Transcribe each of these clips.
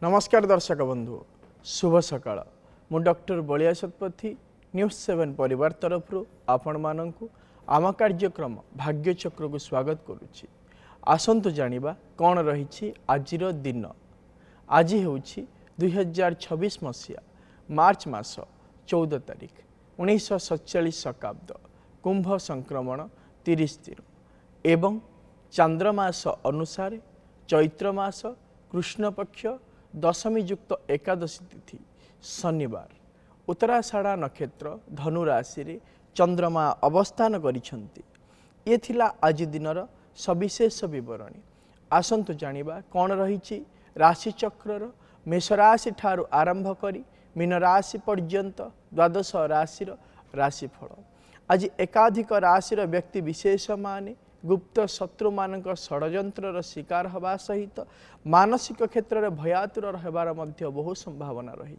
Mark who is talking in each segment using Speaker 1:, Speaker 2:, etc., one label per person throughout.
Speaker 1: नमस्कार दर्शक बंधु शुभ सकाळ मु डॉक्टर बलिया शतपथी न्यूज 7 परिवार तरफ आपण मानक आम कार्यक्रम भाग्यचक्र को स्वागत करुच्ची। आसंतु जानिबा कौन रही आज दिन। आज हूँ 2026 मसीहा मार्च मास 14 तारिख 1947 शकाब्द कुंभ संक्रमण 30 दिन एवं चांद्रमास अनुसार चैत्र मास कृष्ण पक्ष दशमी युक्त एकादशी तिथि शनिवार उत्तराषाढ़ा नक्षत्र धनु राशि रे चंद्रमा अवस्थान करिछंती। ये थिला आज दिनर सविशेष विवरणी। आसंतु जानिबा कौन रही राशि चक्रर मेष राशि ठारू आरंभ करी मीन राशि पर्यंत द्वादश राशिर राशिफल। आज एकाधिक राशिर व्यक्ति विशेष माने गुप्त शत्रु मानक षड्यंत्र शिकार हवा सहित मानसिक क्षेत्र में भयातुर रहबार मध्य बहु संभावना रही।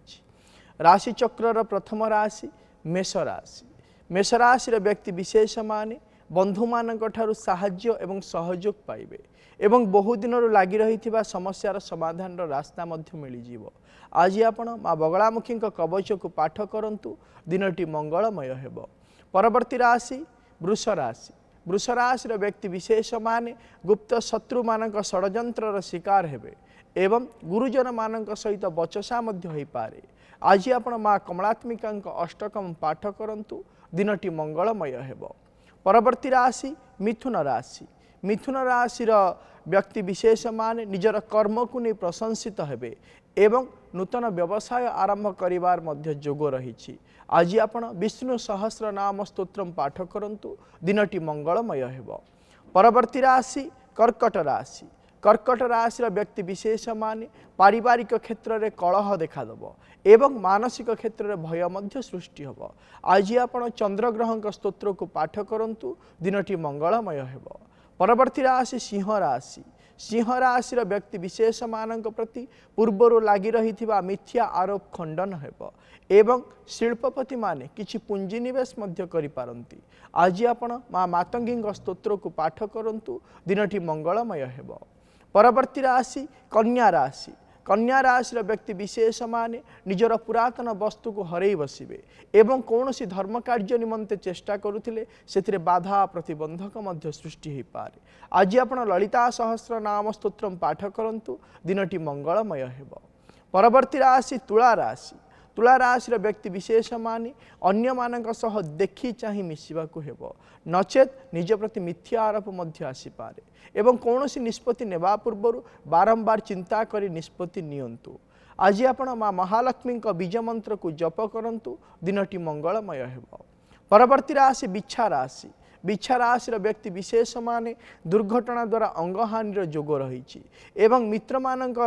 Speaker 1: राशि चक्रर प्रथम राशि मेष राशि। मेष राशि व्यक्ति विशेष माने बंधु मानक ठारू साहाय्य एवं सहयोग पाइबे एवं बहु दिन लगी रही समस्यार समाधान रास्ता मध्य मिल। आज आपण माँ बगलामुखी कवच को पाठ करंतु दिनटी मंगलमय हेब। परवर्ती राशि वृष राशि। वृष राशि व्यक्ति विशेष माने गुप्त शत्रु मानक षड्यंत्र शिकार हेबे एवं गुरुजन मानक सहित बचसा मध्य होई पारे। आज आपण माँ कमलात्मिका अष्टकम पाठ करंतु दिनटी मंगलमय हेब। परवर्ती राशि मिथुन राशि। मिथुन राशि व्यक्ति विशेष माने निजर कर्म को नहीं प्रशंसित हेबे एवं नूतन व्यवसाय आरंभ करिवार मध्य जोग रही। आज आपण विष्णु सहस्र नाम स्तोत्रम पाठ करंतु दिनटी मंगलमय हेब। परवर्ती राशि कर्कट राशि। कर्कट राशि व्यक्ति विशेष माने पारिवारिक क्षेत्र में कलह देखादेव एवं मानसिक क्षेत्र में भय मध्य सृष्टि हेब। आज आपण चंद्रग्रह स्तोत्र को पाठ करंतु दिनटी मंगलमय हेब। परवर्ती राशि सिंह राशि। सिंह राशि व्यक्ति विशेष मानक प्रति पूर्वर लगी रही मिथ्या आरोप खंडन हेब एवं शिल्पपति माने किछि पुंजी निवेश मध्य करि पारंती। आज आपण माँ मातंगी स्तोत्र को पाठ करंतु दिनटी मंगलमय हेब। परवर्ती राशि कन्या राशि। कन्या राशि व्यक्ति विशेष माने निजर पुरातन वस्तु को हरई बसिबे एवं कौन सी धर्म कार्य निमंते चेष्टा करुथिले सेथिरे बाधा प्रतिबंधक मध्य सृष्टि हो पारे। आज आपण ललिता सहस्र नाम स्तोत्रम पाठ करंतु दिनटी मंगलमय हेब। परवर्ती राशि तुला राशि। तुला राशि व्यक्ति विशेष माने अन्य मानक सह देखि चाहि मिसिबाकु हेब नचेत निज प्रति मिथ्या आरोप मध्य आसी पारे एवं कौनसी निष्पत्ति नेबा पूर्व बारंबार चिंता करी निष्पत्ति नियंतु। आज आपण माँ महालक्ष्मी बीज मंत्र को जप करंतु दिनटी मंगलमय हेब। परवर्ती राशि बिच्छा राशि। बिच्छा राशि व्यक्ति विशेष माने दुर्घटना द्वारा अंगहानि जोग रही एवं मित्र मानक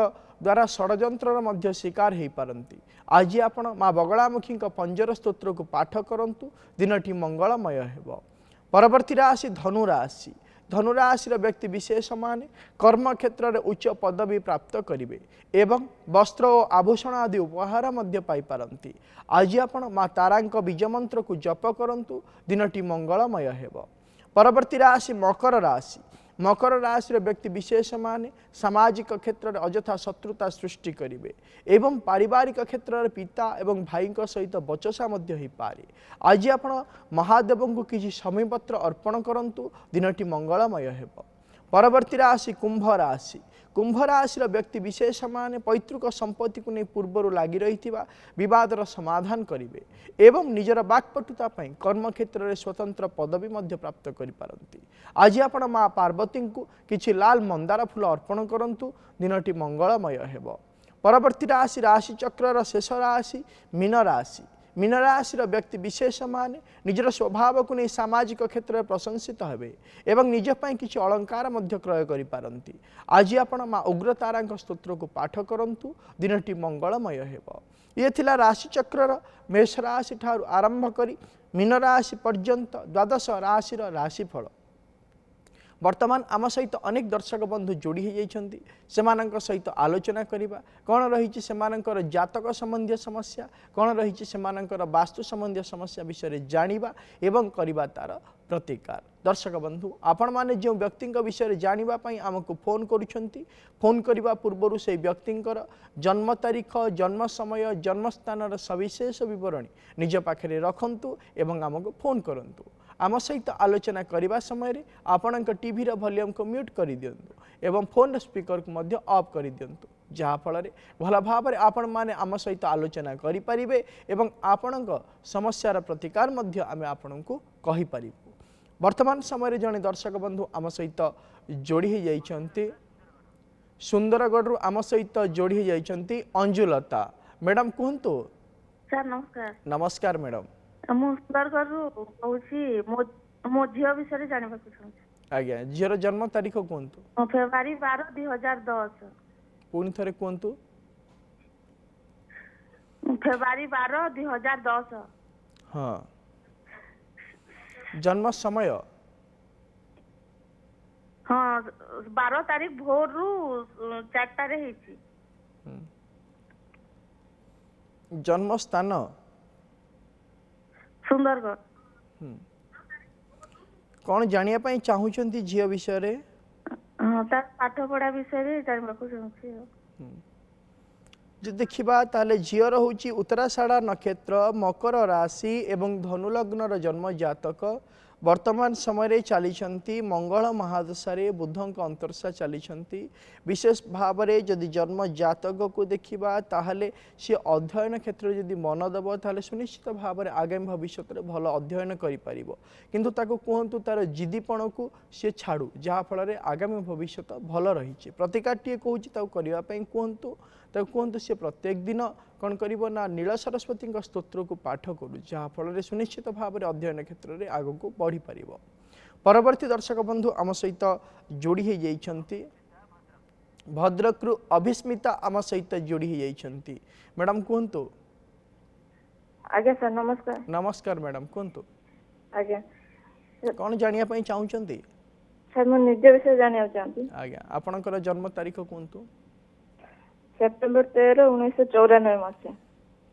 Speaker 1: द्वारा षड्यंत्र मध्य शिकार हो पारंती। आज आपण माँ बगलामुखी पंजर स्तोत्र को पाठ करंतु दिनटी मंगलमय हेब। परवर्ती राशि धनु राशि। धनु राशि व्यक्ति विशेष माने कर्म क्षेत्र में उच्च पदवी प्राप्त करिवे एवं वस्त्र और आभूषण आदि उपहार मध्य पाई पारंती। आज आपण माँ तारांक बीज मंत्र को जप करंतु दिनटी मंगलमय हेब। परवर्ती राशि मकर राशि। मकर राशि व्यक्ति विशेष माने सामाजिक क्षेत्र में अजथा शत्रुता सृष्टि करिवे एवं पारिवारिक क्षेत्र में पिता एवं भाई सहित बचसा मध्य हो पारे। आज आपण महादेव को किसी समीपत्र अर्पण करंतु दिनटी मंगलमय हेब। परवर्ती राशि कुंभ राशि। कुंभ राशि व्यक्ति विशेष माने पैतृक संपत्ति को नहीं पूर्वर लगी रही विवादर समाधान करेंगे एवं निजर बाक्पटुता कर्म क्षेत्र में स्वतंत्र पदवी मध्य प्राप्त करि पारंती। आज आपण माँ पार्वती को किछि लाल मंदार फूल अर्पण करंतु दिनटी मंगलमय हेब। परवर्ती राशि राशि चक्रर शेष राशि मीन राशि। मीन राशि व्यक्ति विशेष माने निजर स्वभाव को नहीं सामाजिक क्षेत्र में प्रशंसित हेबे एवं निजपाई किछि अलंकार मध्य क्रय करि पारंती। आज आपण माँ उग्रतारा स्तोत्र को पाठ करंतु दिनटी मंगलमय हेब। ये थिला राशि चक्रर मेष राशि ठारू आरंभ करी मीन राशि पर्यंत द्वादश राशि राशिफल। वर्तमान आम सहित अनेक दर्शक बंधु जोड़ी होती सहित आलोचना करवा कौन रही से जातक संबंधी समस्या कौन रही से वास्तु संबंधी समस्या विषय जानिबा एवं करवा तार प्रतिकार। दर्शक बंधु आपण माने जो व्यक्ति विषय जानिबा पई हमको फोन करूछंती फोन करबा पूर्व से व्यक्तिंकर जन्म तारीख जन्म समय जन्म स्थान सविशेष विवरणी निज पाखे रखंतु एवं हमको फोन करंतु आम सहित आलोचना करने समय आपण टीवी वॉल्यूम को म्यूट कर दिंतु एवं फोन स्पीकर को मध्य ऑफ कर दिंतु जहाँफल भल भाव आपण मैंने आम सहित आलोचना करें एवं आपण समस्यार प्रतिकार आम आपण को कहीपर। वर्तमान समय जड़े दर्शक बंधु आम सहित जोड़ी जाइछन्ति सुंदरगढ़ आम सहित जोड़ी जाइछन्ति अंजुलता मैडम कहतु।
Speaker 2: सर नमस्कार।
Speaker 1: नमस्कार मैडम
Speaker 2: मु सुंदरगढ़ कहूँ मो झील विषय जानवा
Speaker 1: आज्ञा झीर जन्म तारीख कहतु।
Speaker 2: फेब्रुआरी 12 2010
Speaker 1: पुणी थे कहतु।
Speaker 2: फेब्रुआरी 12 2010
Speaker 1: हाँ जन्म समय
Speaker 2: हाँ 12 तारीख भोर रु 4 रे हेची।
Speaker 1: जन्म स्थान
Speaker 2: सुंदरगढ़।
Speaker 1: कौन जानिया पाई चाहूचंती झियो विषय रे?
Speaker 2: हाँ तार पाठ पढ़ा विषय रे जानबा को चाहूची।
Speaker 1: जो देखिबा ताले झियो रहउची उत्तराषाढ़ा नक्षत्र मकर राशि एवं धनु लग्न जन्म जातक वर्तमान समय चली मंगल महादशा बुधक अंतर्शा चली विशेष भाव में जदि जन्म जातक को देखा ताहले सी अध्ययन क्षेत्र में जदि मन दब ताहले सुनिश्चित भाव में आगामी भविष्य में भल अध्ययन करिपार किंतु ताको कहतु तार जिदीपण को सी छाड़ू जहाँफल आगामी भविष्य भल रही प्रतिकार टी कहूँ करने कहतु कहतु सी प्रत्येक दिन कौन करिबो ना नील सरस्वती स्तोत्र को पाठ करू जहाँफल सुनिश्चित भाव में अध्ययन क्षेत्र में आग को बढ़ी पार। परवर्ती दर्शक बंधु आम सहित जोड़ी जाइछन्ति भद्रक अभिस्मिता आम सहित जोड़ी जाइछन्ति मैडम कहतु।
Speaker 2: आज्ञा सर नमस्कार।
Speaker 1: नमस्कार मैडम कहतु।
Speaker 2: आज्ञा
Speaker 1: कौन जानिया पई चाहूचंती?
Speaker 2: सर मो निज विषय जानिया चाहती।
Speaker 1: आज्ञा आपनकर जन्म तारीख कहतु।
Speaker 2: सेप्टेम्बर 13 1994 मसीहा।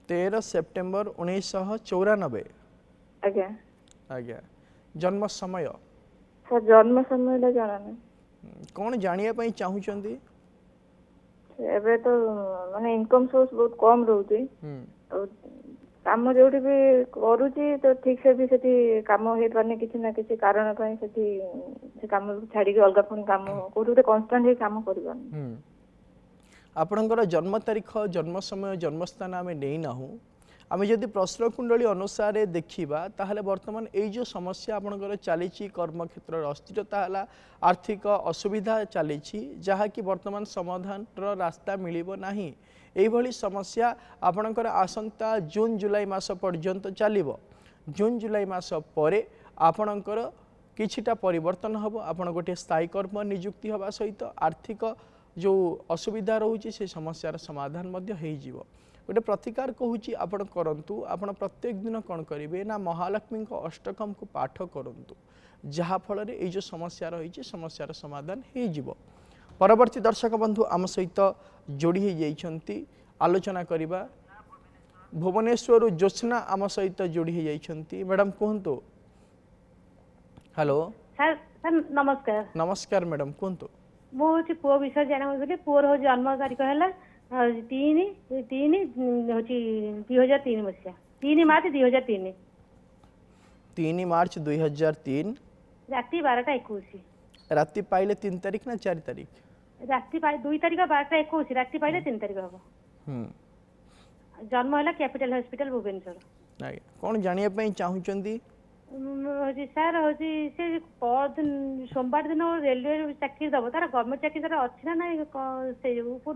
Speaker 1: 13 सेप्टेम्बर 1994।
Speaker 2: आज्ञा
Speaker 1: आज्ञा जन्म समय
Speaker 2: सर जन्म समय जाना नहीं
Speaker 1: कौन जानिया पई चाहूचंती?
Speaker 2: एबे तो माने इनकम सोर्स बहुत कम रहउची तो काम जोड़ी भी करूची तो ठीक से भी सेठी काम हे पाने किछि ना किछि कारण पई सेठी से काम छाड़ी के अलगा पुनी काम कोठे कांस्टेंट हे काम करबानी।
Speaker 1: आपणकर जन्म तारीख जन्म समय जन्मस्थान आम नहीं नाहू आम जदि प्रश्न कुंडली अनुसार देखा ताहले वर्तमान ये जो समस्या आपणकर चली कर्मक्षेत्र अस्थिरता है आर्थिक असुविधा चली जहाँकि वर्तमान समाधान रास्ता मिलिबो नाही एभली समस्या आपणकर आसंता जून जुलाई मास पर्यंत चलिबो। जून जुलाई मास परे आपणकर किछिटा परिवर्तन हबो आपण गोटे स्थायी कर्म नियुक्ति हवा सहित आर्थिक जो असुविधा रोचे से समस्यार समाधान मध्य हो जीवो। गोटे प्रतिकार कहूँ आपण करंतु आपण प्रत्येक दिन कौन करेंगे ना महालक्ष्मी अष्टकम को पाठ करंतु जहाँफल ये जो समस्या रही समस्यार समाधान हो जीवो। परवर्ती दर्शक बंधु आम सहित जोड़ी जाइछन्ति आलोचना करबा भुवनेश्वर ज्योत्सना आम सहित जोड़ी जाइछन्ति मैडम कहतु। हेलो
Speaker 3: सर सर नमस्कार।
Speaker 1: नमस्कार मैडम कहतु।
Speaker 3: मुझे पुओ विषय जाना पुअर हूँ जन्म तारीख है 2003 मसीहा 3 मार्च 2003
Speaker 1: 3 मार्च 2003
Speaker 3: राति 12:21
Speaker 1: राति पाइले 3 तारीख ना 4 तारीख
Speaker 3: राति 2 तारीख 12:21 राति पाइले 3 तारीख हम जन्म है कैपिटल हॉस्पिटल भुवनेश्वर।
Speaker 1: कौन जानिया पई चाहूचंदी?
Speaker 3: सर हूँ से सोमवार दिन रेलवे चाकरी दब तार गवर्नमेंट चाकरी तार अच्छी ना ना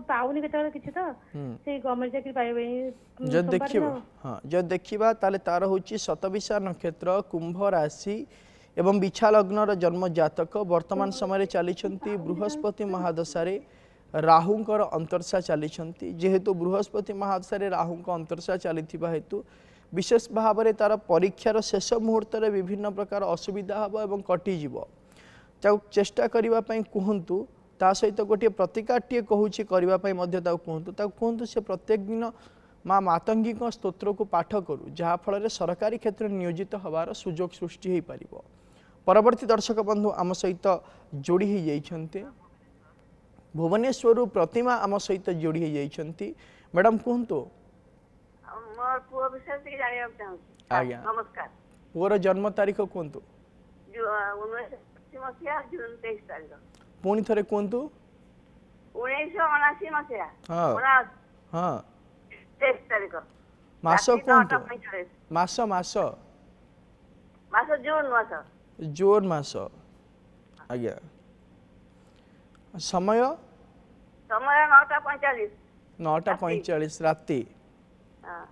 Speaker 3: पाऊनी के तो से गवर्नमेंट चाकरी पाइबे
Speaker 1: जो देखिबा। हाँ जो देखिबा ताले तार होची शतविशा नक्षत्र कुंभ राशि एवं बिछा लग्न जन्म जातक वर्तमान समय चली बृहस्पति महादशा राहुंकर अंतर्शा चली जेहेतु बृहस्पति महादशा राहुंक अंतर्शा चली हेतु विशेष भाव में तार परीक्षार शेष मुहूर्त में विभिन्न प्रकार असुविधा हम और कटिज चेष्टा करने कहतु ता सहित गोटे प्रतिकार टी कहूँ करने कहतु से प्रत्येक दिन माँ मातंगी स्तोत्र को पाठ करू जहाँफल सरकारी क्षेत्र नियोजित हबार सुजोग सृष्टि हो पार। परवर्ती दर्शक बंधु आम सहित जोड़ी हो जाइछन्ते भुवनेश्वर प्रतिमा आम सहित जोड़ी हो जाइछन्ते मैडम कहतु
Speaker 4: मोर पुओ विषय से जानिया चाहूँ।
Speaker 1: आज्ञा
Speaker 4: नमस्कार।
Speaker 1: पुअर जन्म तारीख कहतु
Speaker 4: 1980 मसीहा जून 23 तारीख।
Speaker 1: पुणी थरे कहतु
Speaker 4: 1979 मसीहा
Speaker 1: हाँ हाँ
Speaker 4: 23 तारीख।
Speaker 1: मास कहतु मास मास
Speaker 4: मास जून मास।
Speaker 1: जून मास आज्ञा समय
Speaker 4: समय 9:45
Speaker 1: 9:45 राति
Speaker 4: हाँ।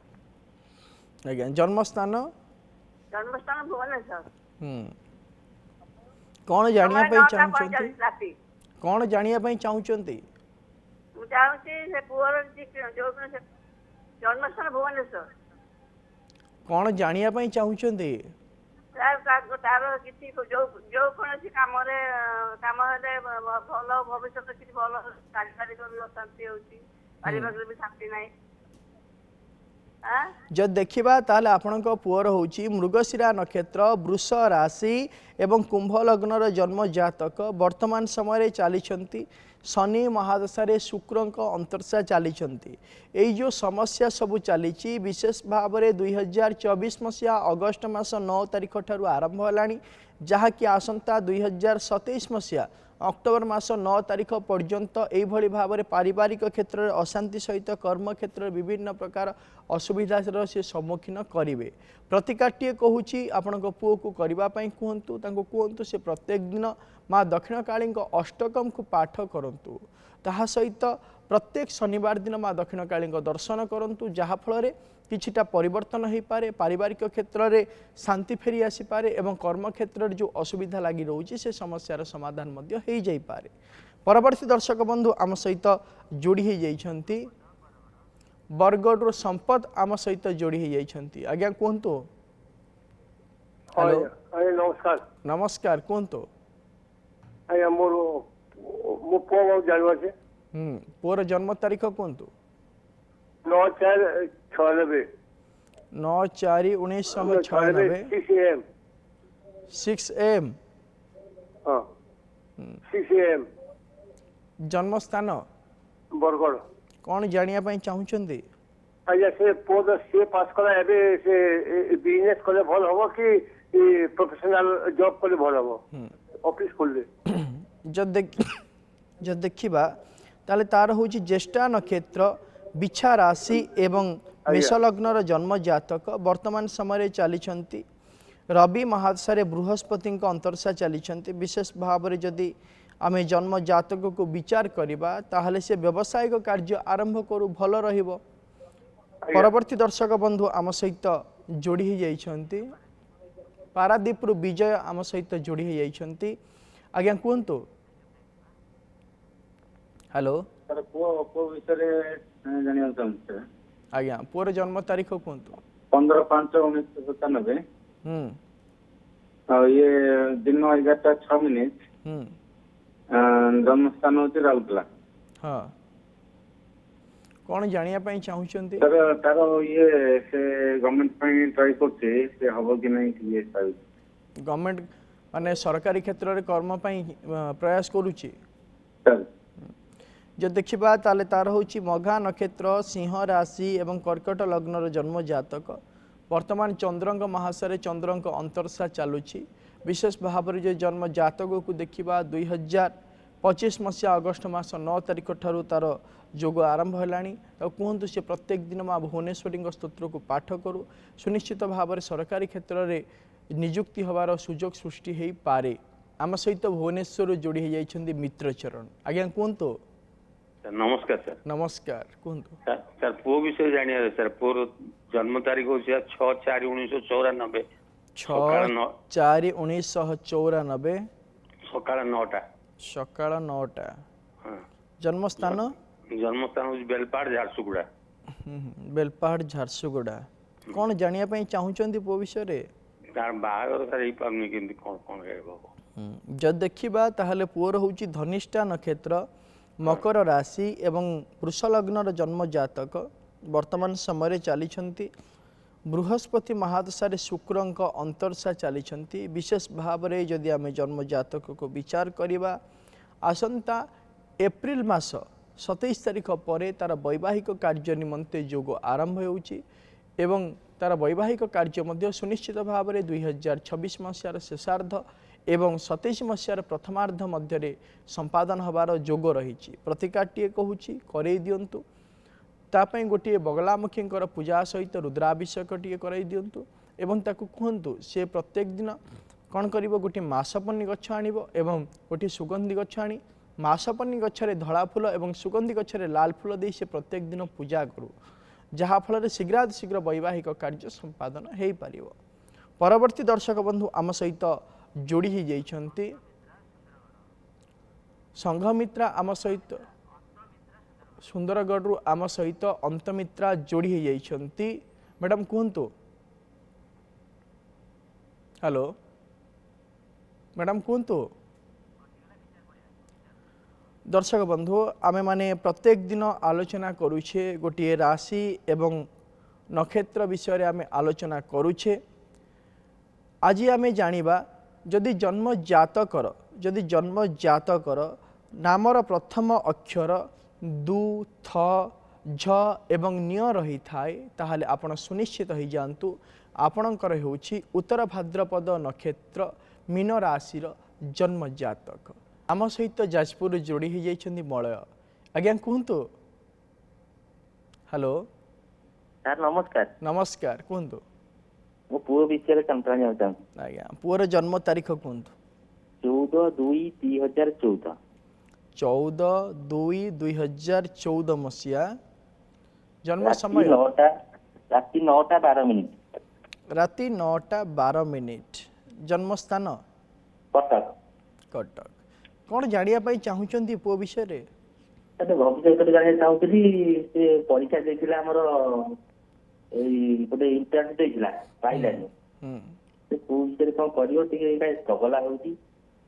Speaker 1: आज्ञा जन्मस्थान
Speaker 4: जन्मस्थान भुवनेश्वर।
Speaker 1: कौन जानिया
Speaker 4: समय
Speaker 1: पई चाहुचंती
Speaker 4: 9:45 राति।
Speaker 1: कौन जानिया पई चाहुचंती
Speaker 4: ମୁଁ ଚାହୁଁଛି ସେ ପୁଅର ଯୋଉଦିନ ସେ ଜନ୍ମସ୍ଥାନ ଭୁବନେଶ୍ୱର
Speaker 1: कौन जानिया पई चाहुचंती
Speaker 4: ତାର କିଛି ଯୋଉ କୌଣସି କାମରେ କାମ ହେଲେ ଭଲ ଭବିଷ୍ୟତ କିଛି ଭଲ ପାରିବାରିକ ବି ଅଶାନ୍ତି ହେଉଛି ପାରିବାରିକ ବି ଶାନ୍ତି ନାହିଁ।
Speaker 1: जब देखा ताल आपण पुअर हूँ मृगशिरा नक्षत्र वृष राशि एवं कुंभ लग्नर जन्म जातक वर्तमान समय चली शनि महादशा शुक्र अंतर्शा चली जो समस्या सबू चली विशेष भाव में 2024 मसीहा अगस्ट मास 9 तारीख ठारू आरंभ है जहाँकि आसंता 2027 मसीहा अक्टोबर मास 9 तारीख पर्यंत यही भाव में पारिवारिक क्षेत्र में अशांति सहित कर्म क्षेत्र में विभिन्न प्रकार असुविधार से सम्मुखीन करेंगे। प्रतिकाट्ये कहूँ आपण पुओ को करने कहतु कहतु से प्रत्येक दिन माँ दक्षिण काली अष्टकम को पाठ करूँ ता सहित प्रत्येक शनिवार दिन माँ दक्षिण काली दर्शन करूँ जहाँफल किछिटा परिवर्तन हो पारे पारिवारिक क्षेत्र में शांति फेरी आसीपे एवं कर्म क्षेत्र में जो असुविधा लगी रोचे से समस्यार समाधान हो जाए। परवर्ती दर्शक बंधु आम सहित जोड़ी हो जाइछन्ति बरगढ़ संपद आम सहित जोड़ी हो जाइछन्ति। आज्ञा कहतु हेलो
Speaker 5: नमस्कार
Speaker 1: नमस्कार कहतु
Speaker 5: आज्ञा मोर मो पुओ जानवर से
Speaker 1: पुअर जन्म तारीख कहतु
Speaker 5: 9/4/96
Speaker 1: 9/4/1996 6 AM
Speaker 5: 6 AM
Speaker 1: जन्म स्थान
Speaker 5: बरगढ़
Speaker 1: कौन जानिया चाहूँगी
Speaker 5: आज्ञा से पुओ तो सी पास कला एबे से बिजनेस कले भल हबो कि प्रोफेशनल जॉब कले भल हबो ऑफिस खोलले
Speaker 1: जब देखा ताले तार हूँ ज्येष्ठा नक्षत्र बिछा राशि एवं मेषलग्नर जन्म जातक वर्तमान समय चली रवि महादशा बृहस्पति अंतर्शा चली विशेष भाव में जदि आम जन्म जातक को विचार करवा ताहले से व्यावसायिक कार्य आरंभ करू भल रहिबो। परवर्ती दर्शक बंधु आम सहित जोड़ी हो जाइछन्ति पारादीप विजय आम सहित जोड़ी हो जाइछन्ति। आज्ञा कहतु हेलो आज्ञा पुअर जन्म तारीख कहतु
Speaker 6: 15/5/1997 ये दिन 11:06 जन्म स्थान होची राउरकेला।
Speaker 1: हाँ कौन जानिया चाहूँगी
Speaker 6: तार ये से गवर्नमेंट ପାଇଁ ट्राई करछे से हबो कि नहीं ये
Speaker 1: गवर्नमेंट माने सरकारी क्षेत्र में कर्म प्रयास करुच्ची जो देखा ताले तार हूँ मघा नक्षत्र सिंह राशि एवं कर्कट लग्नर जन्म जातक वर्तमान चंद्रंक महाशय चंद्रंक अंतर्शा चलुची विशेष भाव में जो जन्म जातक को देखा 2025 मसीहा अगस्ट मास 9 तारीख ठारू तार जोग आरंभ है कहतु से प्रत्येक दिन माँ भुवनेश्वरी स्तोत्र को पाठ करूँ सुनिश्चित भाव में सरकारी क्षेत्र में नियुक्ति हबार सुजोग सृष्टि हो पारे। आम सहित भुवनेश्वर जोड़ी हो जाइछन्ति मित्रचरण। आज्ञा कहतु
Speaker 7: नमस्कार सर।
Speaker 1: नमस्कार कहतु
Speaker 7: सर पुओ विषय जानिया सर पुओर जन्म तारीख हो 6/4/1994
Speaker 1: 6/4/1994
Speaker 7: सकाळ 9टा
Speaker 1: सकाळ 9टा जन्म स्थान
Speaker 7: हो बेलपाड़ झारसुगुड़ा
Speaker 1: बेलपाड़ झारसुगुड़ा कौन जानिया चाहूँगी पुओ विषय
Speaker 7: तार बाहागर सर ही पारनी केमती कोन कोन हेबो
Speaker 1: जब देखिबा ताहले पुअर हूँ धनिष्ठा नक्षत्र मकर राशि एवं वृष लग्नर जन्म जातक वर्तमान समय चली बृहस्पति महादशा शुक्रंक अंतर्शा चली विशेष भाव में जदि आम जन्म जातक को विचार करवा आसंता एप्रिल मास 27 तारिख पर तार वैवाहिक कार्य निमंते जोग आरंभ होउची एवं तार वैवाहिक कार्य मध्य सुनिश्चित भाव में 2026 मसीहार शेषार्ध एवं 27 मसीहार प्रथमार्ध मध्य संपादन हबार जोग रही प्रतिकाटीए कहूँ करई दिंतु तापाई गोटे बगलामुखी पूजा सहित रुद्राभिषेक टे कर दिंतु एवं ताकू कहतु से प्रत्येक दिन कौन कर गोटे मासपन्नी गछ आणव एवं गोटे सुगंधि गछ आनी मासपन्नी गछरे धला फूल एवं सुगंधि गछरे लाल फूल दे से प्रत्येक दिन पूजा करू जहाँफल शीघ्रातिशीघ्र वैवाहिक कार्य संपादन हो पार। परवर्ती दर्शक बंधु आम सहित जोड़ी ही जाइछन्ति संघमित्रा आम सहित सुंदरगढ़ आम सहित अंतमित्रा जोड़ी ही जाइछन्ति। मैडम कहतु हेलो मैडम कहतु दर्शक बंधु आमे माने प्रत्येक दिन आलोचना करुछे गोटे राशि एवं नक्षत्र विषय आमे आलोचना करुछे। आज आमे जानिबा जदि जन्म जातकर नामर प्रथम अक्षर दु थ झ एवं निय रही थाए ताहले आपण सुनिश्चित हो जातु आपणकर होउछि उत्तर भाद्रपद नक्षत्र मीन राशिर जन्म जातक। आम सहित जाजपुर जोड़ी हो जाइछन्ति मलय आज्ञा कहतु हेलो
Speaker 8: सर नमस्कार।
Speaker 1: नमस्कार कहतु
Speaker 8: मो पुओ विषय संप्राण चाहूँ
Speaker 1: आज्ञा पुअर जन्म तारीख कहतु
Speaker 8: 14/2/2014
Speaker 1: 14/2/2014 मसीहा जन्म समय
Speaker 8: राति 9:12
Speaker 1: राति 9:12 जन्म स्थान
Speaker 8: कटक
Speaker 1: कटक कौन जानिया पाई चाहूचंती पुओ विषय रे
Speaker 8: तते भविष्य जानिया चाहूतली से परीक्षा देथिला हमर एई गोटे इंटरव्यू देथिला पाइलानी से पूछे कोन करियो टिके एटा स्ट्रगल होउची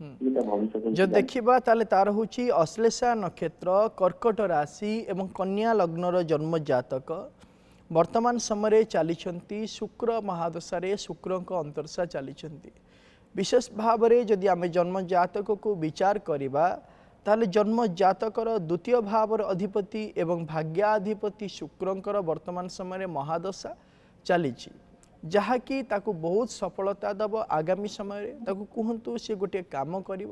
Speaker 1: जो देखिबा ताले तार होची अश्लेषा नक्षत्र कर्कट राशि एवं कन्या लग्नर जन्म जातक वर्तमान समय चली शुक्र महादशा शुक्रंक अंतर्शा चली विशेष भाव में जदि आम जन्म जातक को विचार करवा ताले जन्म जातकर द्वितीय भावर अधिपति एवं भाग्याधिपति शुक्रंकर वर्तमान समय महादशा चली जहाँकि ताकू बहुत सफलता दब आगामी समय ताकू कहतु सी गोटे काम कर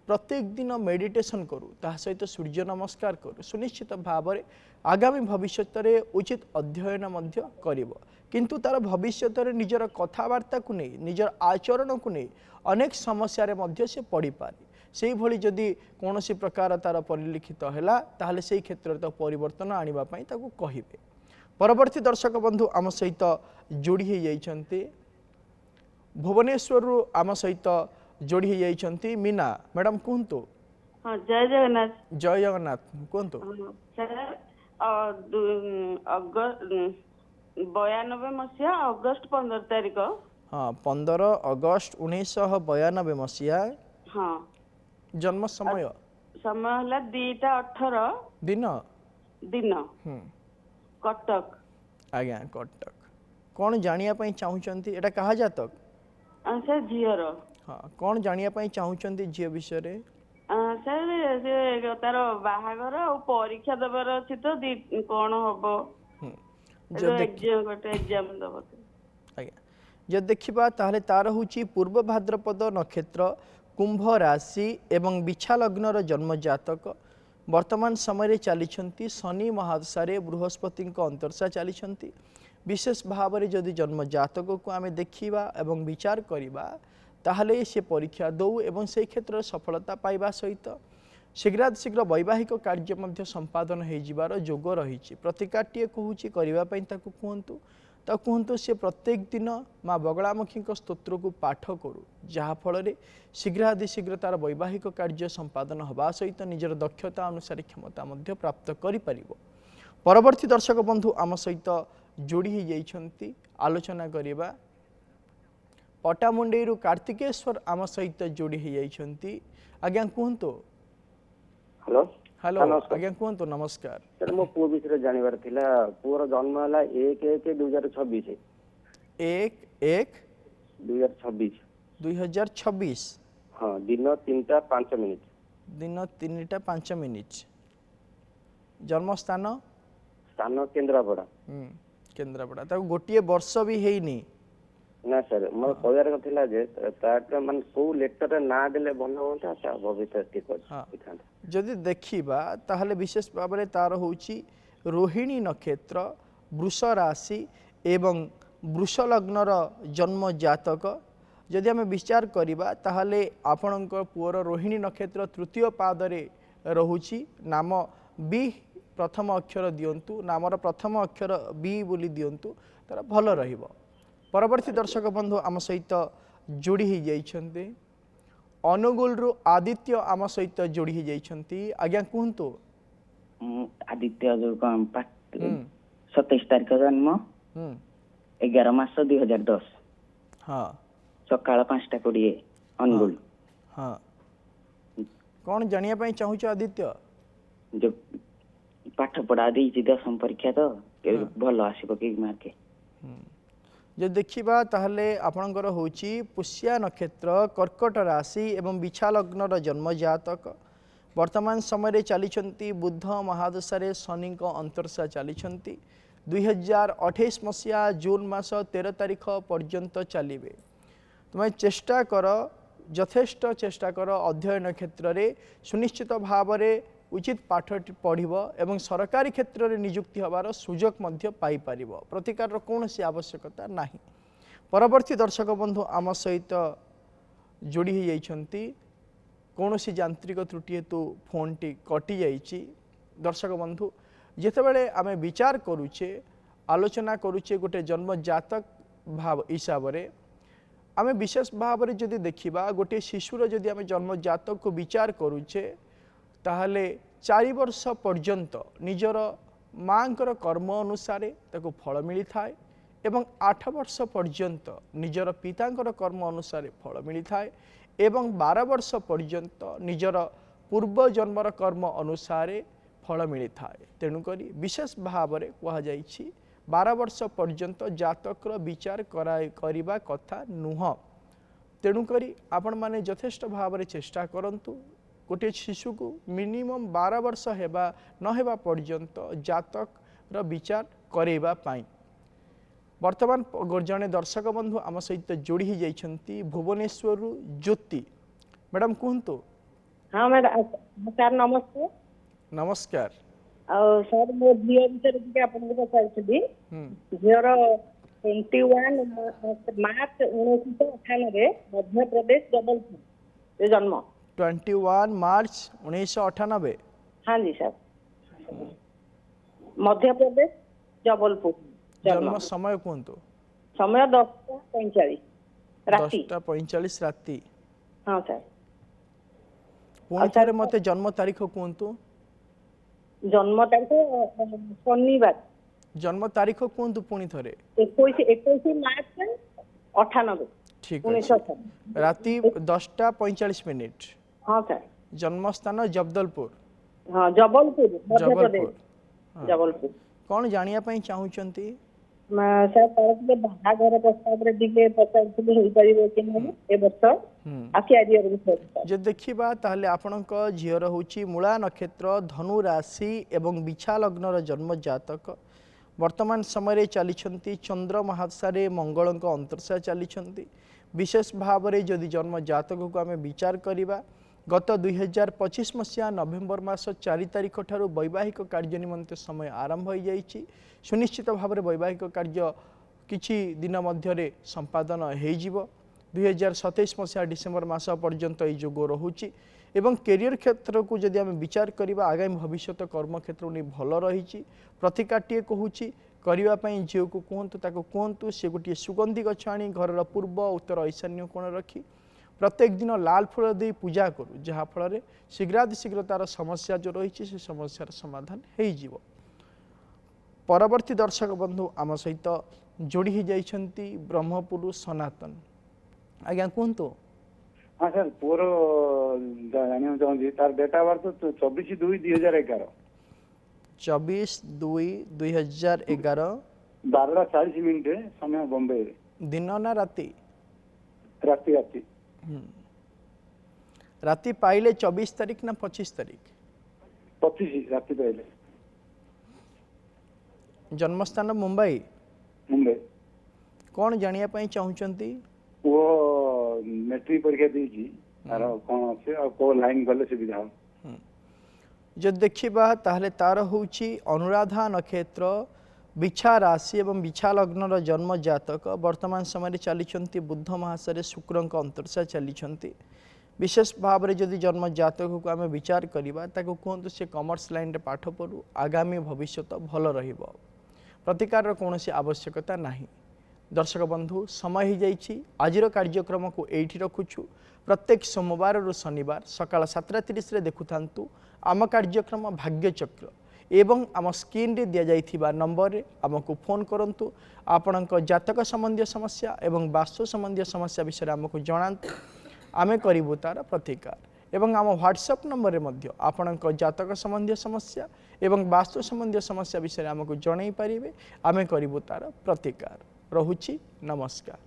Speaker 1: प्रत्येक दिन मेडिटेशन करू ता सहित सूर्य नमस्कार करू सुनिश्चित भाव में आगामी भविष्य में उचित अध्ययन करिवो किंतु तार भविष्य में निजर कथबार्ता को नहीं निजर आचरण को नहीं अनेक समस्या रे से पड़ पारे से भली जदि कौन प्रकार तार परिलिखित है ताहले से क्षेत्र तो परिवर्तन आनिबा पई ताकू कहिबे। परवर्ती दर्शक बंधु आम सहित जोड़ी हो जाइछन्ति भुवनेश्वर आम सहित जोड़ी हो जाइछन्ति मीना मैडम कहतु।
Speaker 4: हाँ जय जगन्नाथ।
Speaker 1: जय जगन्नाथ कहतु।
Speaker 4: सर 92 मसीहा अगस्त 15 तारिख।
Speaker 1: हाँ 15 अगस्त 1992 मसीहा।
Speaker 4: हाँ
Speaker 1: जन्म समय
Speaker 4: समय हला 2:18
Speaker 1: दिन
Speaker 4: दिन कटक।
Speaker 1: आज्ञा कटक कौन जानिया पई चाहूचंती एटा कहा जातक
Speaker 4: सर झीर।
Speaker 1: हाँ कौन जानिया पई चाहूचंती झील विषय रे
Speaker 4: सर से तार बाहागर और परीक्षा दबार अछि तो कौन हबो एग्जाम दबो
Speaker 1: आज्ञा जे देखिबा ताहले तार होची पूर्व भाद्रपद नक्षत्र कुंभ राशि एवं बिछा लग्नर जन्म जातक वर्तमान समय चली शनि महादशा बृहस्पति अंतर्शा चली विशेष भाव में जदि जन्म जातक को आम देखा एवं विचार करवा ताहले से परीक्षा दौ एवं से क्षेत्र सफलता पाइबा सहित शीघ्रातिशीघ्र वैवाहिक कार्य संपादन हो जोग रही प्रतिकाटीए कहूँ करने कहतु कहतु से प्रत्येक दिन माँ बगलामुखी स्तोत्र को पाठ करू जहाँफल शीघ्रातिशीघ्र तार वैवाहिक कार्य संपादन होगा सहित निजर दक्षता अनुसार क्षमता प्राप्त करि परिबो। परवर्ती दर्शक बंधु आम सहित जोड़ी हो जाइछन्ति आलोचना करिबा पटामुंडेई कार्तिकेश्वर आम सहित जोड़ी हो जाइछन्ति आज्ञा कहतु।
Speaker 5: हेलो
Speaker 1: हेलो आज्ञा कहतु नमस्कार।
Speaker 5: सर मो पुओ विषय जानवर थिला पुओर जन्म हला 1/1/2026
Speaker 1: 1/1
Speaker 9: 2026
Speaker 1: 2026
Speaker 9: ହଁ दिन 3ଟା 5 ମିନିଟ୍
Speaker 1: दिन 3ଟା 5 ମିନିଟ୍ ଜନ୍ମସ୍ଥାନ
Speaker 9: ସ୍ଥାନ କେନ୍ଦ୍ରାପଡ଼ା।
Speaker 1: କେନ୍ଦ୍ରାପଡ଼ା ତାକୁ ଗୋଟିଏ ବର୍ଷ ବି ହେଇନି।
Speaker 9: ନା ସାର୍ ମୋର କହିବାର କଥା ଥିଲା ଯେ ତାର ମାନେ କୋଉ ଲେଟରରେ ନାଁ ଦେଲେ ଭଲ ହୁଅନ୍ତା ତା ଭବିଷ୍ୟତ ଠିକ ଅଛି।
Speaker 1: ଯଦି ଦେଖିବା ତାହେଲେ ବିଶେଷ ଭାବରେ ତାର ହେଉଛି ରୋହିଣୀ ନକ୍ଷତ୍ର ବୃଷ ରାଶି ଏବଂ ବୃଷ ଲଗ୍ନର ଜନ୍ମ ଜାତକ। ଯଦି ଆମେ ବିଚାର କରିବା ତାହେଲେ ଆପଣଙ୍କ ପୁଅର ରୋହିଣୀ ନକ୍ଷତ୍ର ତୃତୀୟ ପାଦରେ ରହୁଛି। ନାମ ବି ପ୍ରଥମ ଅକ୍ଷର ଦିଅନ୍ତୁ, ନାମର ପ୍ରଥମ ଅକ୍ଷର ବି ବୋଲି ଦିଅନ୍ତୁ, ତାର ଭଲ ରହିବ। ପରବର୍ତ୍ତୀ ଦର୍ଶକ ବନ୍ଧୁ ଆମ ସହିତ ଯୋଡ଼ି ହୋଇଯାଇଛନ୍ତି ଅନୁଗୁଳରୁ ଆଦିତ୍ୟ ଆମ ସହିତ ଯୋଡ଼ି ହୋଇଯାଇଛନ୍ତି। ଆଜ୍ଞା କୁହନ୍ତୁ।
Speaker 10: ଆଦିତ୍ୟ ଯୋଉ 27 ତାରିଖ ଜନ୍ମ 11 ମାସ 2010
Speaker 1: ହଁ
Speaker 10: ସକାଳ 5ଟା 20 ଅନୁଗୁଳ।
Speaker 1: ହଁ କ'ଣ ଜାଣିବା ପାଇଁ ଚାହୁଁଛ ଆଦିତ୍ୟ?
Speaker 10: ଯୋଉ ପାଠ ପଢା ଦେଇଛି 10ମ ପରୀକ୍ଷା ତ ଭଲ ଆସିବ କି ମାର୍କ?
Speaker 1: ଯଦି ଦେଖିବା ତାହେଲେ ଆପଣଙ୍କର ହେଉଛି ପୁଷ୍ୟା ନକ୍ଷତ୍ର କର୍କଟ ରାଶି ଏବଂ ବିଛା ଲଗ୍ନର ଜନ୍ମ ଜାତକ। ବର୍ତ୍ତମାନ ସମୟରେ ଚାଲିଛନ୍ତି ବୁଧ ମହାଦଶାରେ ଶନିଙ୍କ ଅନ୍ତର୍ଦଶା ଚାଲିଛନ୍ତି। 2028 ମସିହା ଜୁନ ମାସ 13 ତାରିଖ ପର୍ଯ୍ୟନ୍ତ ଚାଲିବେ। ତୁମେ ଚେଷ୍ଟା କର, ଯଥେଷ୍ଟ ଚେଷ୍ଟା କର ଅଧ୍ୟୟନ କ୍ଷେତ୍ରରେ ସୁନିଶ୍ଚିତ ଭାବରେ ଉଚିତ ପାଠ ପଢ଼ିବ ଏବଂ ସରକାରୀ କ୍ଷେତ୍ରରେ ନିଯୁକ୍ତି ହେବାର ସୁଯୋଗ ମଧ୍ୟ ପାଇପାରିବ। ପ୍ରତିକାରର କୌଣସି ଆବଶ୍ୟକତା ନାହିଁ। ପରବର୍ତ୍ତୀ ଦର୍ଶକ ବନ୍ଧୁ ଆମ ସହିତ ଯୋଡ଼ି ହୋଇଯାଇଛନ୍ତି। କୌଣସି ଯାନ୍ତ୍ରିକ ତ୍ରୁଟି ହେତୁ ଫୋନ୍ଟି କଟିଯାଇଛି। ଦର୍ଶକ ବନ୍ଧୁ ଯେତେବେଳେ ଆମେ ବିଚାର କରୁଛେ ଆଲୋଚନା କରୁଛେ ଗୋଟେ ଜନ୍ମ ଜାତକ ଭାବ ହିସାବରେ ଆମେ ବିଶେଷ ଭାବରେ ଯଦି ଦେଖିବା ଗୋଟିଏ ଶିଶୁର ଯଦି ଆମେ ଜନ୍ମ ଜାତକକୁ ବିଚାର କରୁଛେ ତାହେଲେ 4 ବର୍ଷ ପର୍ଯ୍ୟନ୍ତ ନିଜର ମାଙ୍କର କର୍ମ ଅନୁସାରେ ତାକୁ ଫଳ ମିଳିଥାଏ ଏବଂ 8 ବର୍ଷ ପର୍ଯ୍ୟନ୍ତ ନିଜର ପିତାଙ୍କର କର୍ମ ଅନୁସାରେ ଫଳ ମିଳିଥାଏ ଏବଂ 12 ବର୍ଷ ପର୍ଯ୍ୟନ୍ତ ନିଜର ପୂର୍ବ ଜନ୍ମର କର୍ମ ଅନୁସାରେ ଫଳ ମିଳିଥାଏ। ତେଣୁକରି ବିଶେଷ ଭାବରେ କୁହାଯାଇଛି 12 ବର୍ଷ ପର୍ଯ୍ୟନ୍ତ ଜାତକର ବିଚାର କରିବା କଥା ନୁହଁ। ତେଣୁକରି ଆପଣମାନେ ଯଥେଷ୍ଟ ଭାବରେ ଚେଷ୍ଟା କରନ୍ତୁ ଗୋଟିଏ ଶିଶୁକୁ ମିନିମମ୍ 12 ବର୍ଷ ହେବା ନ ହେବା ପର୍ଯ୍ୟନ୍ତ ଜାତକର ବିଚାର କରାଇବା ପାଇଁ। ବର୍ତ୍ତମାନ ଜଣେ ଦର୍ଶକ ବନ୍ଧୁ ଆମ ସହିତ ଯୋଡ଼ି ହୋଇଯାଇଛନ୍ତି ଭୁବନେଶ୍ୱରରୁ ଜ୍ୟୋତି। ମ୍ୟାଡ଼ାମ କୁହନ୍ତୁ।
Speaker 11: ହଁ ମ୍ୟାଡ଼ାମ ସାର୍ ନମସ୍କାର।
Speaker 1: ନମସ୍କାର।
Speaker 11: ଆଉ ସାର୍ ମୋ ଝିଅ ବିଷୟରେ ଟିକେ ଆପଣଙ୍କୁ ପଚାରୁଥିଲି। ଝିଅର 21 ମାର୍ଚ୍ଚ 1998 ମଧ୍ୟପ୍ରଦେଶ ଜବଲପୁର ଜନ୍ମ।
Speaker 1: 21 ମାର୍ଚ୍ଚ 1998।
Speaker 11: हाँ जी सर मध्य प्रदेश जबलपुर।
Speaker 1: जन्म समय कहतु।
Speaker 11: समय 10:45 राति।
Speaker 1: 10:45 राति।
Speaker 11: हाँ सर।
Speaker 1: पुणी थे मते जन्म तारीख कहतु।
Speaker 11: जन्म तारीख शनिवार।
Speaker 1: जन्म तारीख कहतु पुणी थे
Speaker 11: 21 मार्च 98।
Speaker 1: ठीक है। राति 10:45।
Speaker 11: हाँ सर।
Speaker 1: जन्म स्थान जबदलपुर।
Speaker 11: हाँ जबलपुर मध्य प्रदेश जबलपुर।
Speaker 1: कौन जानिया पई चाहुचंती?
Speaker 11: सर तार बाहाघर प्रस्ताव रे दिगे पचारथिले होई परिबो कि नै ए वर्ष आ कैरियर विषय जे
Speaker 1: देखिबा ताहले आपनक झियर होची मूला नक्षत्र धनु राशि एवं बिछा लग्नर जन्म जातक। वर्तमान समय चली चंद्र महादशारे मंगलक अंतर्दशा चली विशेष भाव में जदि जन्म जातक को आम विचार करवा गत 2025 मसीहा नवेम्बर मास 4 तारिख ठारू वैवाहिक कार्य निमंते समय आरंभ हो जाइए। सुनिश्चित भाव में वैवाहिक कार्य किछि दिन मध्य संपादन हो 2027 मसीहा डिसेम्बर मास पर्यंत ये जोग रोचे एवं कैरियर क्षेत्र को जदि आम विचार करवा आगामी भविष्य कर्म क्षेत्र नहीं भल रही प्रतिकाटे कहूँ करने झील को कहतु ताको कहतु सी गोटे सुगंधि गछ आनी घर पूर्व उत्तर ईशान्य कोण रखी प्रत्येक दिन लाल फूल दे पूजा करूँ जहाँफल शीघ्रातिशीघ्र तार समस्या जो रही से समस्यार समाधान हो। परवर्ती दर्शक बंधु आम सहित जोड़ी हो जाइछंती ब्रह्मपुर सनातन। आज्ञा कहतु।
Speaker 6: हाँ सर पुअर जाना चाहिए तार डेट ऑफ बर्थ 24/2/2011।
Speaker 1: 24/2/2011
Speaker 6: 12:40 समय बॉम्बे।
Speaker 1: दिन ना राति
Speaker 6: राति राति
Speaker 1: राति पाइले 24 तारीख ना 25 तारीख
Speaker 6: 25 राति पाइले
Speaker 1: जन्मस्थान मुंबई
Speaker 6: मुंबई
Speaker 1: कौन जानिया पाई चाहूचंती
Speaker 6: वो मैट्रिक परीक्षा देजी तार कौन अच्छे और को लाइन गले सुविधा हो
Speaker 1: जो देखिबा ताहले तार होउची अनुराधा नक्षत्र बिछा राशि एवं बिछा लग्न जन्म जातक वर्तमान समय चली बुद्ध महासरे शुक्र अंतर्शा चली विशेष भाव में जदि जन्म जातक को आम विचार करवा कहतु से कॉमर्स लाइन रे पाठ पढ़ू आगामी भविष्य भल रहिबो प्रतिकार कौन आवश्यकता नहीं। दर्शक बंधु समय हो जाइए आज कार्यक्रम को एठी रखुछु प्रत्येक सोमवार रु शनिवार सकाळ 7:30 देखुथांतु आम कार्यक्रम भाग्यचक्र एवं आम स्क्रीन रे दिया जाइथिबा नंबर रे आमको फोन करंतु आपणक जातक संबंधी समस्या एवं वास्तु संबंधी समस्या विषय आमको जणांतु आमे करिबु तार प्रतिकार एवं आम व्हाट्सएप नंबर रे मध्य आपणक जातक संबंधी समस्या एवं वास्तु संबंधी समस्या विषय आमको जणाई पारिबे आमे करिबु तार प्रतिकार। रहुछि नमस्कार।